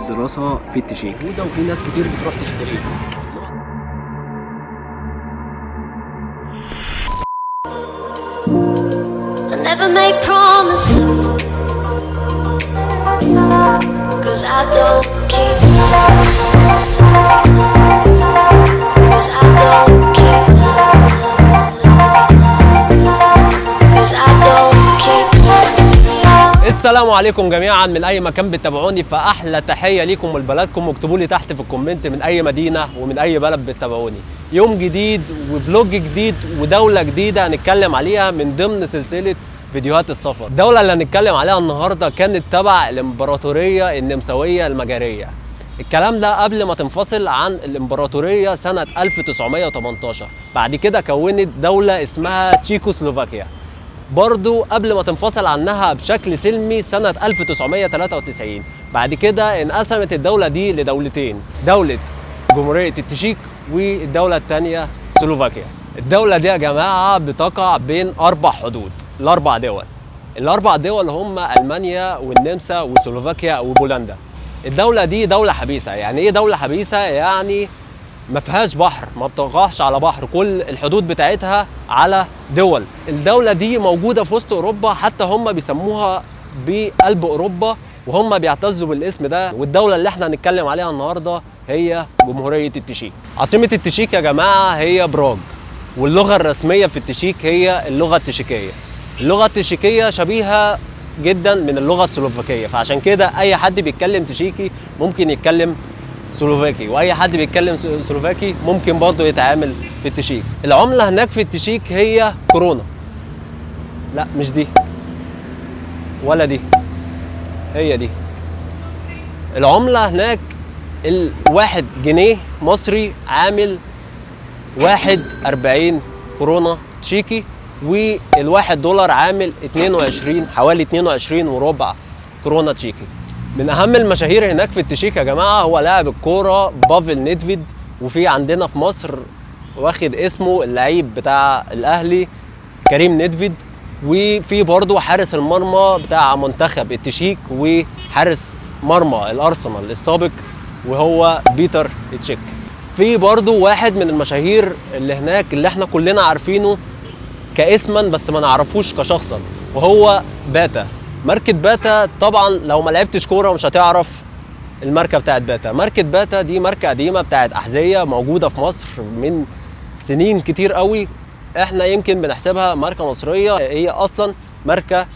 الدراسة في التشيك، وفي ناس كتير بتروح تشتريه. Never make promises, 'cause I don't keep, 'cause I don't keep, 'cause I don't keep. السلام عليكم جميعا من اي مكان بتتابعوني، فاحلى تحيه ليكم ولبلدكم، واكتبوا لي تحت في الكومنت من اي مدينه ومن اي بلد بتتابعوني. يوم جديد وفلوج جديد ودوله جديده هنتكلم عليها من ضمن سلسله فيديوهات السفر. الدوله اللي هنتكلم عليها النهارده كانت تبع الامبراطوريه النمساويه المجريه. الكلام ده قبل ما تنفصل عن الامبراطوريه سنه 1918. بعد كده كونت دوله اسمها تشيكوسلوفاكيا، برضو قبل ما تنفصل عنها بشكل سلمي سنة 1993. بعد كده انقسمت الدولة دي لدولتين، دولة جمهورية التشيك والدولة الثانية سلوفاكيا. الدولة دي يا جماعة بتقع بين 4 حدود، الأربع دول هم ألمانيا والنمسا وسلوفاكيا وبولندا. الدولة دي دولة حبيسة. يعني إيه دولة حبيسة؟ يعني ما فيهاش بحر، ما بتقعش على بحر، كل الحدود بتاعتها على دول. الدولة دي موجودة في وسط أوروبا، حتى هم بيسموها بقلب أوروبا وهم بيعتزوا بالاسم ده. والدولة اللي احنا هنتكلم عليها النهاردة هي جمهورية التشيك. عاصمة التشيك يا جماعة هي براغ، واللغة الرسمية في التشيك هي اللغة التشيكية. اللغة التشيكية شبيهة جدا من اللغة السلوفاكية، فعشان كده أي حد بيتكلم تشيكي ممكن يتكلم سلوفاكي، واي حد بيتكلم سلوفاكي ممكن برضه يتعامل في التشيك. العمله هناك في التشيك هي كورونا. لا مش دي ولا دي، هي دي. العمله هناك الواحد جنيه مصري عامل 41 كورونا تشيكي، والواحد دولار عامل 22، حوالي 22 وربع كورونا تشيكي. من اهم المشاهير هناك في التشيك يا جماعه هو لاعب الكوره بافل نيدفيد، وفي عندنا في مصر واخد اسمه اللعيب بتاع الاهلي كريم نيدفيد، وفي برضه حارس المرمى بتاع منتخب التشيك وحارس مرمى الارسنال السابق وهو بيتر تشيك. في برضه واحد من المشاهير اللي هناك اللي احنا كلنا عارفينه كاسما بس ما نعرفوش كشخصا، وهو باتا. ماركة باتا طبعا لو ما لعبتش كوره مش هتعرف الماركه بتاعت باتا. ماركة باتا دي ماركه قديمه بتاعت احذيه موجوده في مصر من سنين كتير قوي. احنا يمكن بنحسبها ماركه مصريه، هي اصلا ماركه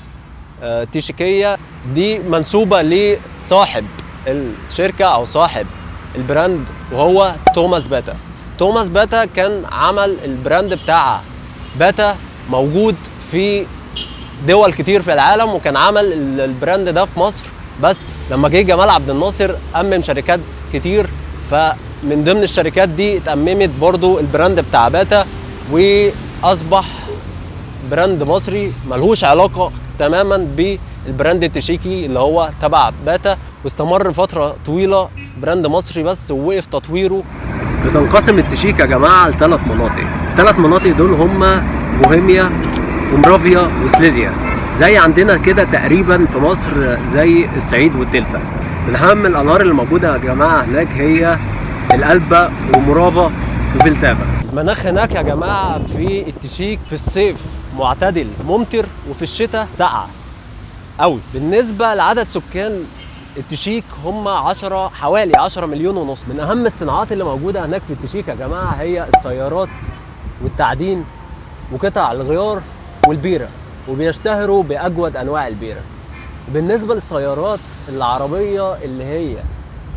تشيكيه. دي منسوبه لصاحب الشركه او صاحب البراند وهو توماس باتا. توماس باتا كان عمل البراند بتاع باتا موجود في دول كتير في العالم، وكان عمل البراند ده في مصر، بس لما جه جمال عبد الناصر أمم شركات كتير، فمن ضمن الشركات دي اتأممت برضو البراند بتاع باتا، وأصبح براند مصري ملهوش علاقة تماما بالبراند التشيكي اللي هو تبع باتا، واستمر فترة طويلة براند مصري بس ووقف تطويره. بتنقسم التشيك يا جماعة ل3 مناطق. ال3 مناطق دول هم بوهيميا ومرافيا وسليزيا، زي عندنا كده تقريبا في مصر زي الصعيد والدلتا. من اهم الانهار اللي موجوده يا جماعه هناك هي الألبا ومورافا وفيلتافا. المناخ هناك يا جماعه في التشيك في الصيف معتدل ممطر، وفي الشتاء ساقعه قوي. بالنسبه لعدد سكان التشيك هم حوالي 10 مليون ونص. من اهم الصناعات اللي موجوده هناك في التشيك يا جماعه هي السيارات والتعدين وقطع الغيار والبيرة، وبيشتهروا بأجود أنواع البيرة. بالنسبة للسيارات العربية اللي هي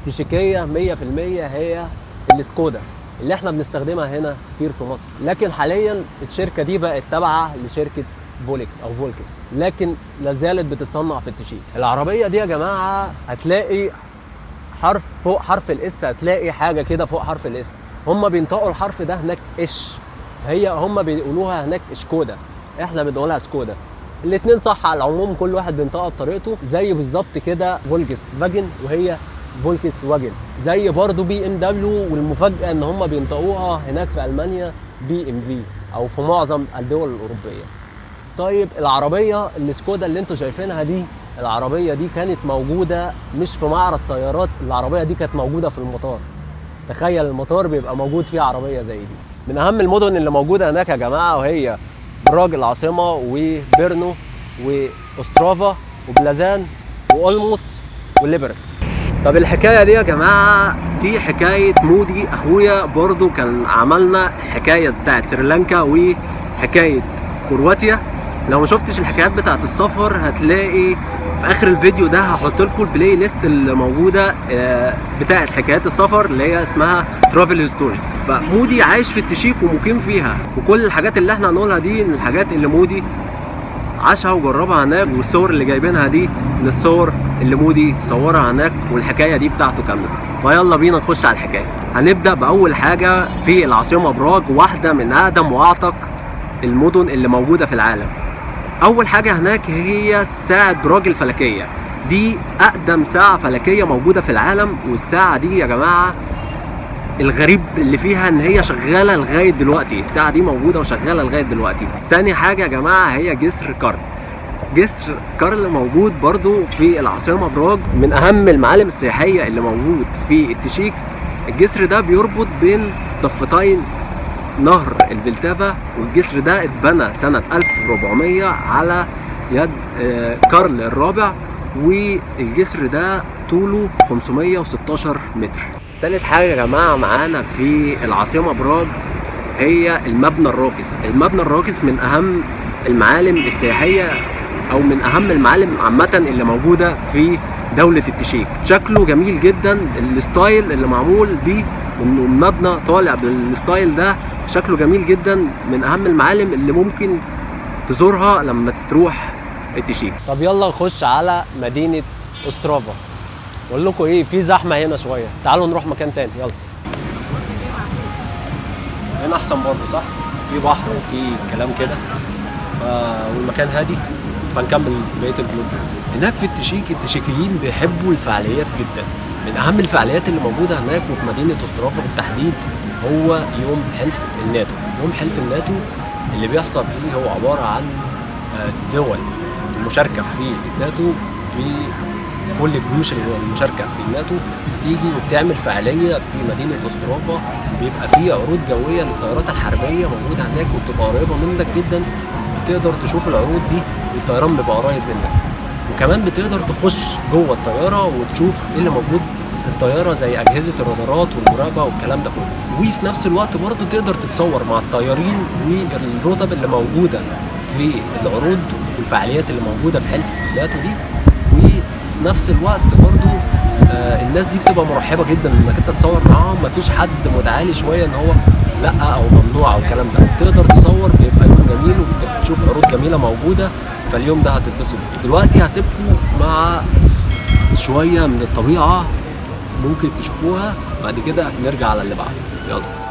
تشيكية 100% هي السكودا اللي احنا بنستخدمها هنا كتير في مصر، لكن حاليا الشركة دي بقت تابعة لشركة فولكس أو فولكس، لكن لازالت بتتصنع في التشيك. العربية دي يا جماعة هتلاقي حرف فوق حرف الاس، هتلاقي حاجة كده فوق حرف الاس، هم بينطقوا الحرف ده هناك اش، هم بيقولوها هناك سكودا، احنا بنقولها سكودا. الاثنين صح على العموم، كل واحد بينطقها بطريقته. زي بالظبط كده فولكس فاجن وهي فولكس واجن، زي برضو بي ام دبليو، والمفاجاه ان هم بينطقوها هناك في المانيا بي ام في او في معظم الدول الاوروبيه. طيب العربيه السكودا اللي انتوا شايفينها دي العربيه دي كانت موجوده مش في معرض سيارات، العربيه دي كانت موجوده في المطار. تخيل المطار بيبقى موجود فيه عربيه زي دي. من اهم المدن اللي موجوده هناك يا جماعه وهي براغ العاصمه، وبيرنو، واوسترافا، وبلازان، واولموتس، وليبرت. طب الحكايه دي يا جماعه دي حكايه مودي اخويا، برضو كان عملنا حكايه بتاعت سريلانكا وحكايه كرواتيا. لو ما شفتش الحكايات بتاعت السفر هتلاقي في اخر الفيديو ده هحط لكم البلاي ليست اللي موجوده بتاعت حكايات السفر اللي هي اسمها ترافل هيستوريز. فمودي عايش في التشيك ومقيم فيها، وكل الحاجات اللي احنا هنقولها دي من الحاجات اللي مودي عاشها وجربها هناك، والصور اللي جايبينها دي من الصور اللي مودي صورها هناك، والحكايه دي بتاعته كامله. فيلا بينا نخش على الحكايه. هنبدا باول حاجه في العاصمه براغ، واحده من اقدم واعتق المدن اللي موجوده في العالم. اول حاجه هناك هي ساعه براغ الفلكيه. دي اقدم ساعه فلكيه موجوده في العالم، والساعه دي يا جماعه الغريب اللي فيها ان هي شغاله لغايه دلوقتي. الساعه دي موجوده وشغاله لغايه دلوقتي. تاني حاجه يا جماعه هي جسر كارل. جسر كارل موجود برضو في العاصمه براغ، من اهم المعالم السياحيه اللي موجود في التشيك. الجسر ده بيربط بين ضفتين نهر الفلتافا، والجسر ده اتبنى سنه 1400 على يد كارل الرابع، والجسر ده طوله 516 متر. تالت حاجة يا جماعة معانا في العاصمة براغ هي المبنى الراقص. المبنى الراقص من أهم المعالم السياحية أو من أهم المعالم عامة اللي موجودة في دولة التشيك. شكله جميل جدا، الستايل اللي معمول بيه إنه المبنى طالع بالستايل ده شكله جميل جدا، من أهم المعالم اللي ممكن تزورها لما تروح التشيك. طب يلا نخش على مدينة اوسترافا. بقول لكم ايه، في زحمه هنا شويه، تعالوا نروح مكان تاني. يلا. هنا احسن برضه صح؟ في بحر وفي كلام كده، والمكان هادي، فنكمل بقيه الفلوج. هناك في التشيك التشيكيين بيحبوا الفعاليات جدا. من اهم الفعاليات اللي موجوده هناك وفي مدينه اوسترافا بالتحديد هو يوم حلف الناتو. يوم حلف الناتو اللي بيحصل فيه هو عباره عن دول المشاركه في الناتو، كل الجيوش المشاركه في الناتو بتيجي وبتعمل فعاليه في مدينه اوسترافا. بيبقى فيه عروض جويه للطيارات الحربيه موجوده هناك، وبتبقى قريبه منك جدا، بتقدر تشوف العروض دي والطيران بيبقى قريب منك. وكمان بتقدر تخش جوه الطياره وتشوف ايه اللي موجود في الطياره زي اجهزه الرادارات والمراقبه والكلام ده كله. وفي نفس الوقت برضه تقدر تتصور مع الطيارين والرتب اللي موجوده في العروض والفعاليات اللي موجوده في حلف الناتو دي. في نفس الوقت برضو الناس دي بتبقى مرحبه جدا انك انت تصور معاهم، مفيش حد متعالي شويه ان هو لا او ممنوع او الكلام ده. تقدر تصور، بيبقى يوم جميل وبتشوف عروض جميله موجوده، فاليوم ده هتتبسط بيه. دلوقتي هسيبكم مع شويه من الطبيعه ممكن تشوفوها، بعد كده نرجع على اللي بعده. يلا.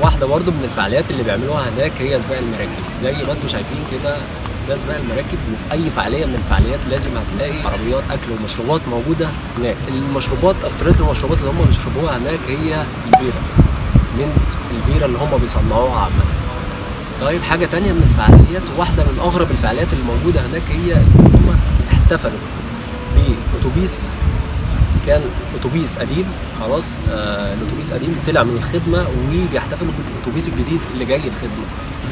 واحدة برضو من الفعاليات اللي بيعملوها هناك هي سباق المراكب. زي ما انتم شايفين كده ده سباق المراكب، وفي اي فعالية من الفعاليات لازم هتلاقي عربيات اكل ومشروبات موجودة هناك. المشروبات اكترية المشروبات اللي هم بيشربوها هناك هي البيرة، من البيرة اللي هم بيصنعوها عامة. طيب حاجة تانية من الفعاليات، واحدة من اغرب الفعاليات اللي موجودة هناك، هي ان هم احتفلوا بأتوبيس، كان اتوبيس قديم خلاص، الاتوبيس قديم طلع من الخدمه وبيحتفلوا بالاتوبيس الجديد اللي جاي الخدمه.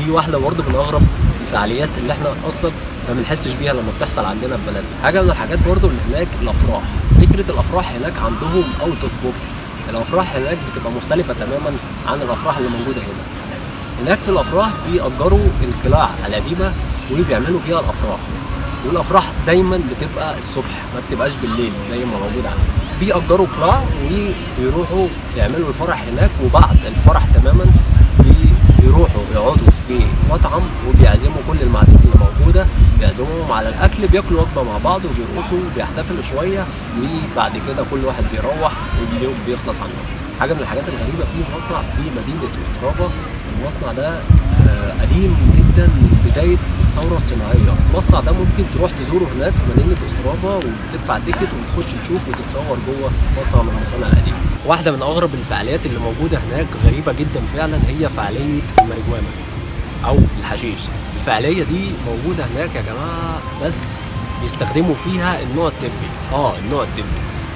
دي واحده برضه من اغرب الفعاليات اللي احنا اصلا ما بنحسش بيها لما بتحصل عندنا في بلدنا. حاجه من الحاجات برضه اللي هناك الافراح. فكره الافراح هناك عندهم اوت اوف بوكس. الافراح هناك بتبقى مختلفه تماما عن الافراح اللي موجوده هنا. هناك في الافراح بيأجروا القلاع القديمه وبيعملوا فيها الافراح، والافراح دايما بتبقى الصبح ما بتبقاش بالليل زي ما موجود عندنا. بيأجروا قلاع وبيروحوا يعملوا الفرح هناك، وبعد الفرح تماما بيروحوا يقعدوا في مطعم وبيعزموا كل المعازيم اللي موجوده، بيعزموهم على الاكل، بياكلوا وجبه مع بعض وبيرقصوا وبيحتفلوا شويه، وبعد كده كل واحد بيروح واليوم بيخلص عنهم. حاجه من الحاجات الغريبه في مصنع في مدينه اوسترافا. المصنع ده قديم جدا من بدايه الثوره الصناعيه. المصنع ده ممكن تروح تزوره هناك في مدينه استرافا وتدفع تيكت وتخش تشوف وتتصور جوه مصنع من المصانع القديمه. واحده من اغرب الفعاليات اللي موجوده هناك غريبه جدا فعلا هي فعاليه الماريجوانا او الحشيش. الفعاليه دي موجوده هناك يا جماعه، بس بيستخدموا فيها النوع الطبي. النوع الطبي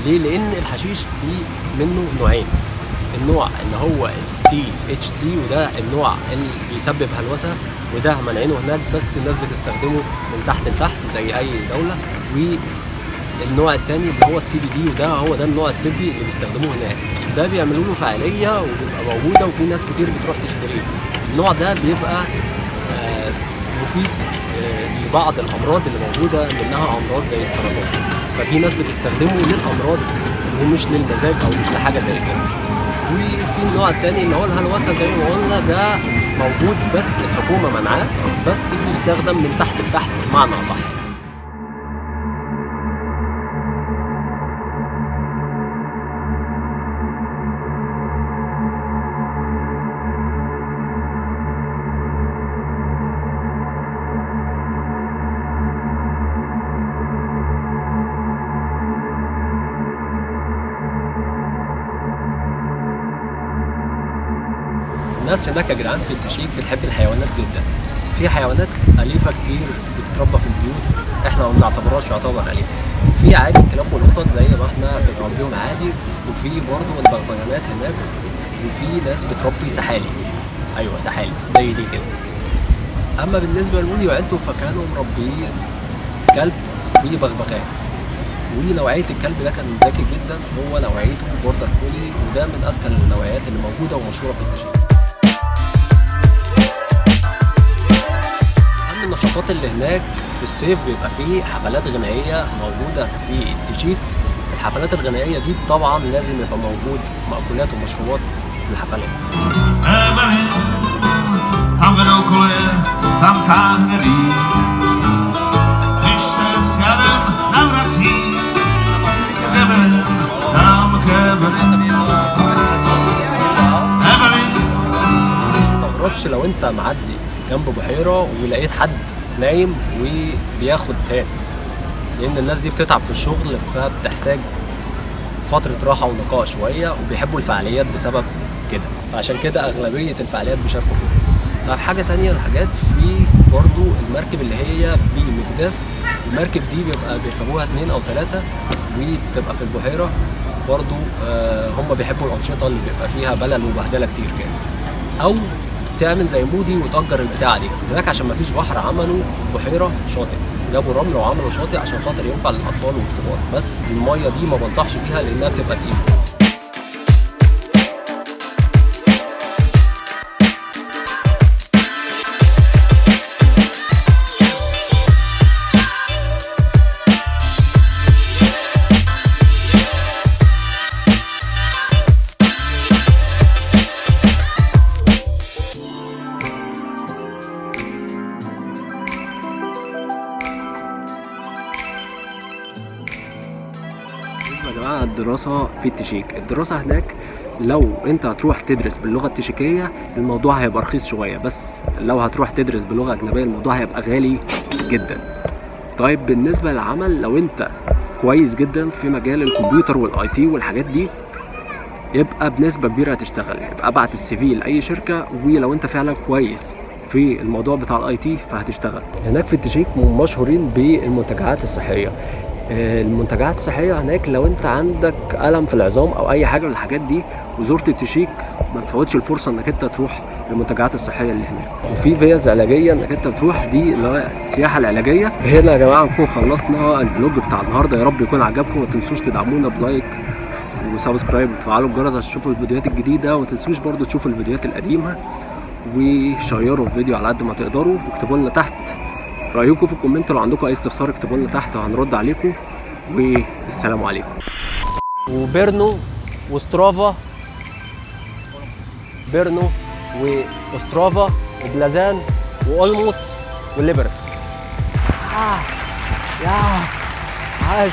ليه؟ لان الحشيش فيه منه نوعين، النوع اللي هو THC وده النوع اللي بيسبب هلوسه، وده مانعينه هناك بس الناس بتستخدمه من تحت لتحت زي اي دوله. والنوع الثاني اللي هو CBD وده هو ده النوع الطبي اللي بيستخدموه هناك. ده بيعملوا له فعاليه وبيبقى موجوده وفي ناس كتير بتروح تشتريه. النوع ده بيبقى مفيد لبعض الامراض اللي موجوده، منها امراض زي السرطان، ففي ناس بتستخدمه للامراض ومش للمزاج او مش لحاجه زي كده. وفي النوع الثاني اللي هو الهلوسه زي ما قلنا، ده موجود بس الحكومه منعاه، بس بيستخدم من تحت لتحت بمعنى اصح. الناس هناك يا جدعان في التشيك بتحب الحيوانات جدا. في حيوانات أليفة كتير بتتربى في البيوت، احنا ما بنعتبرهاش يعتبر أليفة. في عادي الكلاب والقطط زي ما احنا بنربيهم عادي، وفي برضه البغبغانات هناك، وفي ناس بتربي سحالي. ايوه سحالي زي دي كده. اما بالنسبه لولي وعيلته فكانوا مربيين كلب وبغبغان، ونوعيه الكلب ده كان ذكي جدا، هو نوعيته بوردر كولي، وده من اذكى النوعيات اللي موجوده ومشهوره في التشيك. النشاطات اللي هناك في الصيف بيبقى فيه حفلات غنائيه موجوده في التشيك. الحفلات الغنائيه دي طبعا لازم يبقى موجود مأكولات ومشروبات في الحفلات. ما تستغربش لو انت معدي جنب بحيرة ولقيت حد نايم وبياخد تان، لأن الناس دي بتتعب في الشغل فبتحتاج فترة راحة ونقاء شوية، وبيحبوا الفعاليات بسبب كده، فعشان كده أغلبية الفعاليات بيشاركوا فيها. طيب حاجة تانية الحاجات في برضو المركب اللي هي بمجداف. المركب دي بيركبوها 2 أو 3 وبتبقى في البحيرة برضو. هم بيحبوا الأنشطة اللي بيبقى فيها بلل وبهدلة كتير كده. أو تعمل زي مودي وتأجر البتاعة دي هناك، عشان مفيش بحر عملوا بحيرة شاطئ، جابوا رمل وعملوا شاطئ عشان خاطر ينفع للأطفال والكبار، بس المية دي ما بنصحش بيها لأنها بتبقى تقيلة. يا جماعة الدراسة في التشيك، الدراسة هناك لو انت هتروح تدرس باللغة التشيكية الموضوع هيبقى رخيص شوية، بس لو هتروح تدرس بلغة أجنبية الموضوع هيبقى غالي جدا. طيب بالنسبة للعمل، لو انت كويس جدا في مجال الكمبيوتر والاي تي والحاجات دي يبقى بنسبة كبيرة هتشتغل، يبقى ابعت السي في لأي شركة، ولو انت فعلا كويس في الموضوع بتاع الاي تي فهتشتغل. هناك في التشيك مشهورين بالمنتجعات الصحية. المنتجعات الصحية هناك لو انت عندك ألم في العظام او اي حاجة من الحاجات دي وزرت التشيك ما تفوتش الفرصة انك انت تروح المنتجعات الصحية اللي هناك. وفي فيز علاجية انك انت تروح دي اللي هو السياحة العلاجية. هنا يا جماعة نكون خلصنا الفلوج بتاع النهاردة، يا رب يكون عجبكم. ما تنسوش تدعمونا بلايك وسبسكرايب وتفعلوا الجرس عشان تشوفوا الفيديوهات الجديدة، وما تنسوش برضو تشوفوا الفيديوهات القديمة وشيروا الفيديو على قد ما تقدروا، واكتبوا لنا تحت رأيكم في الكومنت. لو عندكم اي استفسار اكتبوا لنا تحت وهنرد عليكم، والسلام عليكم. وبيرنو واسترافا، بيرنو واسترافا وبلازان واولموت وليبرت. يا عاش.